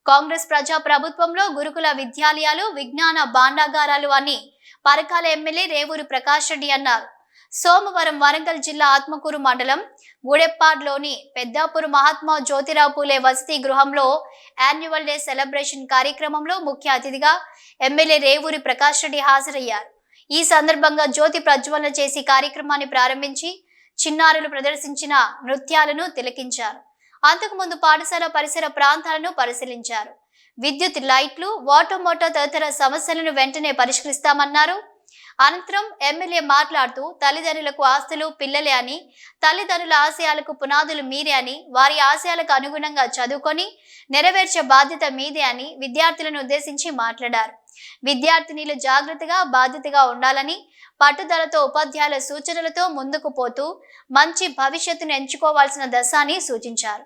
కాంగ్రెస్ ప్రజా ప్రభుత్వంలో గురుకుల విద్యాలయాలు విజ్ఞాన భాండాగారాలు అని పరకాల ఎమ్మెల్యే రేవూరి ప్రకాష్ రెడ్డి అన్నారు. సోమవారం వరంగల్ జిల్లా ఆత్మకూరు మండలం గూడెప్పాడ్లోని పెద్దాపూర్ మహాత్మా జ్యోతిరావు పూలే వసతి గృహంలో యాన్యువల్ డే సెలబ్రేషన్ కార్యక్రమంలో ముఖ్య అతిథిగా ఎమ్మెల్యే రేవూరి ప్రకాష్ రెడ్డి హాజరయ్యారు. ఈ సందర్భంగా జ్యోతి ప్రజ్వలన చేసి కార్యక్రమాన్ని ప్రారంభించి చిన్నారులు ప్రదర్శించిన నృత్యాలను తిలకించారు. అంతకుముందు పాఠశాల పరిసర ప్రాంతాలను పరిశీలించారు. విద్యుత్, లైట్లు, వాటర్ మోటార్ తదితర సమస్యలను వెంటనే పరిష్కరిస్తామన్నారు. అనంతరం ఎమ్మెల్యే మాట్లాడుతూ తల్లిదండ్రులకు ఆస్తులు పిల్లలే అని, తల్లిదండ్రుల ఆశయాలకు పునాదులు మీరే అని, వారి ఆశయాలకు అనుగుణంగా చదువుకొని నెరవేర్చే బాధ్యత మీదే అని విద్యార్థులను ఉద్దేశించి మాట్లాడారు. విద్యార్థినిలు జాగ్రత్తగా బాధ్యతగా ఉండాలని, పట్టుదలతో ఉపాధ్యాయుల సూచనలతో ముందుకు పోతూ మంచి భవిష్యత్తును ఎంచుకోవాల్సిన దశ అని సూచించారు.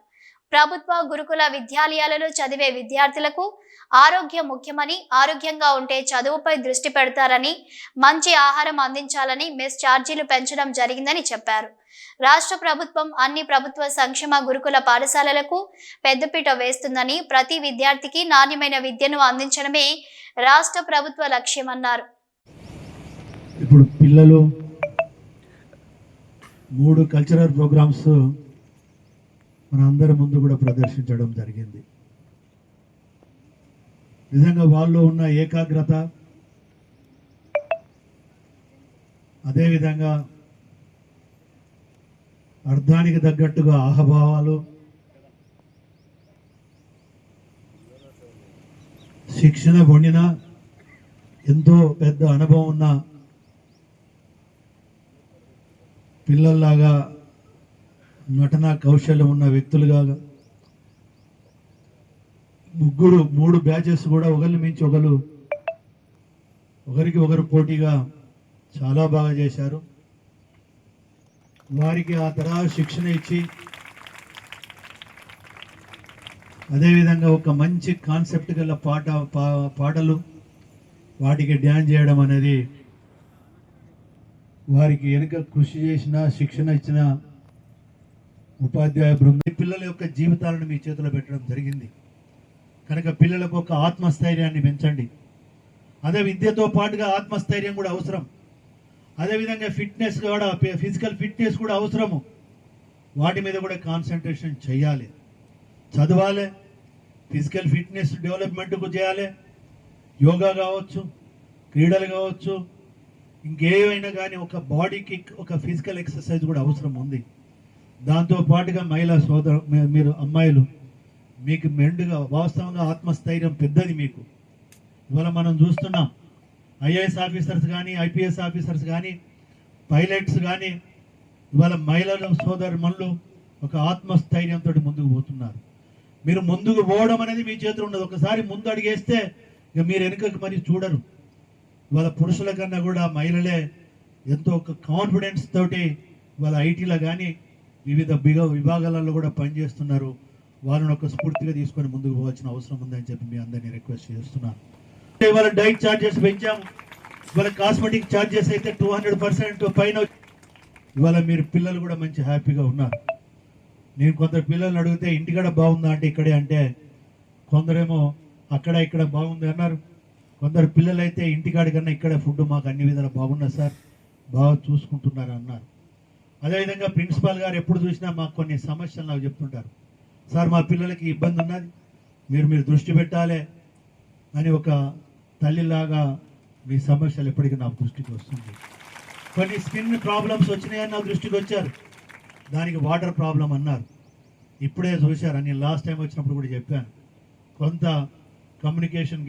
ప్రభుత్వ గురుకుల విద్యాలయాలలో చదివే విద్యార్థులకు ఆరోగ్యం ముఖ్యమని, ఆరోగ్యంగా ఉంటే చదువుపై దృష్టి పెడతారని, మంచి ఆహారం అందించాలని మెస్ ఛార్జీలు పెంచడం జరిగిందని చెప్పారు. రాష్ట్ర ప్రభుత్వం అన్ని ప్రభుత్వ సంక్షేమ గురుకుల పాఠశాలలకు పెద్దపీట వేస్తుందని, ప్రతి విద్యార్థికి నాణ్యమైన విద్యను అందించడమే రాష్ట్ర ప్రభుత్వ లక్ష్యమన్నారు. ఇప్పుడు పిల్లలు 3 కల్చరల్ ప్రోగ్రామ్స్ మన అందరి ముందు కూడా ప్రదర్శించడం జరిగింది. నిజంగా వాళ్ళలో ఉన్న ఏకాగ్రత, అదేవిధంగా అర్థానికి తగ్గట్టుగా ఆహభావాలు, శిక్షణ పొందిన ఎంతో పెద్ద అనుభవం ఉన్న పిల్లల్లాగా, నటన కౌశల్యం ఉన్న వ్యక్తులుగా 3 బ్యాచెస్ కూడా ఒకరిని మించి ఒకరికి ఒకరు పోటీగా చాలా బాగా చేశారు. వారికి ఆ తరహా శిక్షణ ఇచ్చి అదేవిధంగా ఒక మంచి కాన్సెప్ట్ గల పాటలు వాటికి డ్యాన్స్ చేయడం అనేది వారికి వెనుక కృషి చేసిన, శిక్షణ ఇచ్చిన ఉపాధ్యాయ బృందం పిల్లల యొక్క జీవితాలను మీ చేతిలో పెట్టడం జరిగింది. కనుక పిల్లలకు ఒక ఆత్మస్థైర్యాన్ని పెంచండి. అదే విద్యతో పాటుగా ఆత్మస్థైర్యం కూడా అవసరం. అదేవిధంగా ఫిట్నెస్ కూడా, ఫిజికల్ ఫిట్నెస్ కూడా అవసరము. వాటి మీద కూడా కాన్సన్ట్రేషన్ చేయాలి. చదవాలి, ఫిజికల్ ఫిట్నెస్ డెవలప్మెంట్కు చేయాలి. యోగా కావచ్చు, క్రీడలు కావచ్చు, ఇంకేమైనా కానీ ఒక బాడీకి ఒక ఫిజికల్ ఎక్సర్సైజ్ కూడా అవసరం ఉంది. దాంతో పాటుగా మహిళా మీరు అమ్మాయిలు మీకు మెండుగా వాస్తవంగా ఆత్మస్థైర్యం పెద్దది మీకు. ఇవాళ మనం చూస్తున్నాం ఐఏఎస్ ఆఫీసర్స్ కానీ, ఐపీఎస్ ఆఫీసర్స్ కానీ, పైలట్స్ కానీ ఇవాళ మహిళల సోదరుమణులు ఒక ఆత్మస్థైర్యంతో ముందుకు పోతున్నారు. మీరు ముందుకు పోవడం అనేది మీ చేతిలో ఉండదు. ఒకసారి ముందు అడిగేస్తే ఇక మీరు వెనుకకు మరి చూడరు. ఇవాళ పురుషుల కన్నా కూడా మహిళలే ఎంతో ఒక కాన్ఫిడెన్స్ తోటి ఇవాళ ఐటీలో కానీ వివిధ విభాగాలలో కూడా పనిచేస్తున్నారు. వాళ్ళని ఒక స్ఫూర్తిగా తీసుకొని ముందుకు పోవాల్సిన అవసరం ఉందని చెప్పి మీ అందరినీ రిక్వెస్ట్ చేస్తున్నాను. ఇవాళ డైట్ ఛార్జెస్ పెంచాము. ఇవాళ కాస్మెటిక్ ఛార్జెస్ అయితే 200% పైన. ఇవాళ మీరు పిల్లలు కూడా మంచి హ్యాపీగా ఉన్నారు. నేను కొందరు పిల్లల్ని అడిగితే ఇంటికాడ బాగుందా అంటే ఇక్కడే అంటే, కొందరేమో అక్కడ ఇక్కడ బాగుంది అన్నారు. కొందరు పిల్లలు అయితే ఇంటికాడ కన్నా ఇక్కడ ఫుడ్ మాకు అన్ని విధాలు బాగున్నది సార్, బాగా చూసుకుంటున్నారు అన్నారు. అదేవిధంగా ప్రిన్సిపాల్ గారు ఎప్పుడు చూసినా మాకు కొన్ని సమస్యలు నాకు చెప్తుంటారు. సార్ మా పిల్లలకి ఇబ్బంది ఉన్నది, మీరు దృష్టి పెట్టాలి అని ఒక తల్లిలాగా మీ సమస్యలు ఎప్పటికీ నా దృష్టికి వస్తుంది. కొన్ని స్కిన్ ప్రాబ్లమ్స్ వచ్చినాయని నా దృష్టికి వచ్చారు. దానికి వాటర్ ప్రాబ్లం అన్నారు. ఇప్పుడే చూశారు. నేను లాస్ట్ టైం వచ్చినప్పుడు కూడా చెప్పాను. కొంత కమ్యూనికేషన్